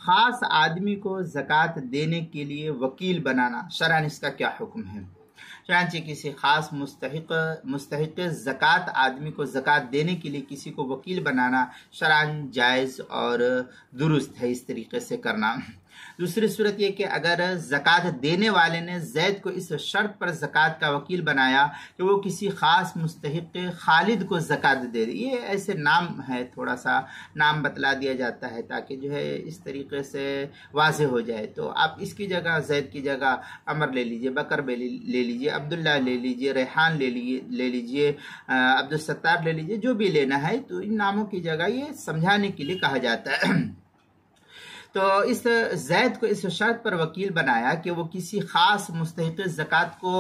ख़ास आदमी को ज़कात देने के लिए वकील बनाना शरअन इसका क्या हुक्म है। चुनांचे किसी ख़ास मुस्तहिक़ ज़कात आदमी को ज़कात देने के लिए किसी को वकील बनाना शरअन जायज़ और दुरुस्त है, इस तरीके से करना। दूसरी सूरत यह कि अगर ज़कात देने वाले ने जैद को इस शर्त पर ज़कात का वकील बनाया कि वो किसी ख़ास मुस्तहिक़ खालिद को ज़कात दे दे, ये ऐसे नाम है, थोड़ा सा नाम बतला दिया जाता है ताकि जो है इस तरीके से वाज़े हो जाए। तो आप इसकी जगह जैद की जगह अमर ले लीजिए, बकर ले लीजिए, अब्दुल्ला ले लीजिए, रेहान ले लीजिए, अब्दुल सत्तार ले लीजिए, जो भी लेना है। तो इन नामों की जगह ये समझाने के लिए कहा जाता है। तो इस जैद को इस शर्त पर वकील बनाया कि वो किसी ख़ास मुस्तहिक़ ज़कात को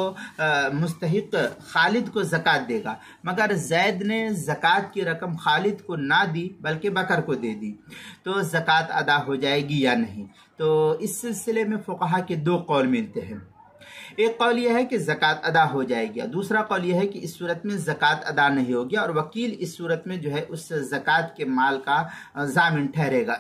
मुस्तहिक़ खालिद को ज़कात देगा, मगर जैद ने ज़कात की रकम खालिद को ना दी बल्कि बकर को दे दी, तो ज़कात अदा हो जाएगी या नहीं। तो इस सिलसिले में फ़ुक़हा के दो कौल मिलते हैं। एक कौल यह है कि ज़कात अदा हो जाएगी, दूसरा कौल यह है कि इस सूरत में ज़कात अदा नहीं होगी और वकील इस सूरत में जो है उस ज़कात के माल का ज़ामिन ठहरेगा।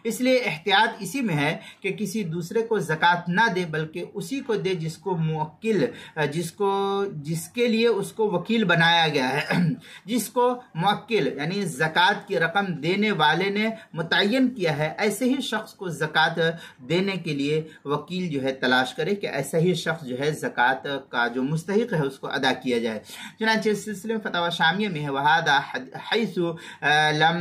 इसलिए एहतियात इसी में है कि किसी दूसरे को ज़कात ना दे बल्कि उसी को दे जिसको मुवक्किल जिसके लिए उसको वकील बनाया गया है, जिसको मुवक्किल यानी ज़कात की रकम देने वाले ने मुतय्यन किया है, ऐसे ही शख्स को ज़कात देने के लिए वकील जो है तलाश करे कि ऐसा ही शख्स जो है ज़कात का जो मुस्तहिक़ है उसको अदा किया जाए। चुनांचे इस सिलसिले में फतवा शामिया में है वहादा हैसु लम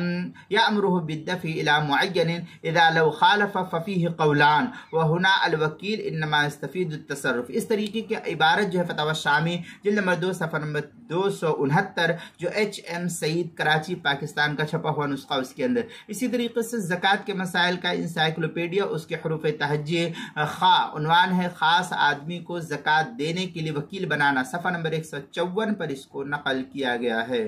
यअमरुहु बिद्दफ़ी इला मुअय्यन इज़ा लौ खालफ़ फ़फ़ीहि क़ौलान व हुना अल वकील इन्नमा यस्तफ़ीदु तसर्रुफ़। इस तरीके की इबारत जो है फतवा शामी जिल्द नंबर 2 सफ़ा नंबर 269 जो HM सईद कराची पाकिस्तान का छपा हुआ नुस्खा उसके अंदर। इसी तरीके से ज़कात के मसाइल का इंसाइक्लोपीडिया उसके हरूफ़ तहज्जे खा उन्वान है ख़ास आदमी को ज़कात देने के लिए वकील बनाना, सफ़ा नंबर 154 पर इसको नकल किया गया है।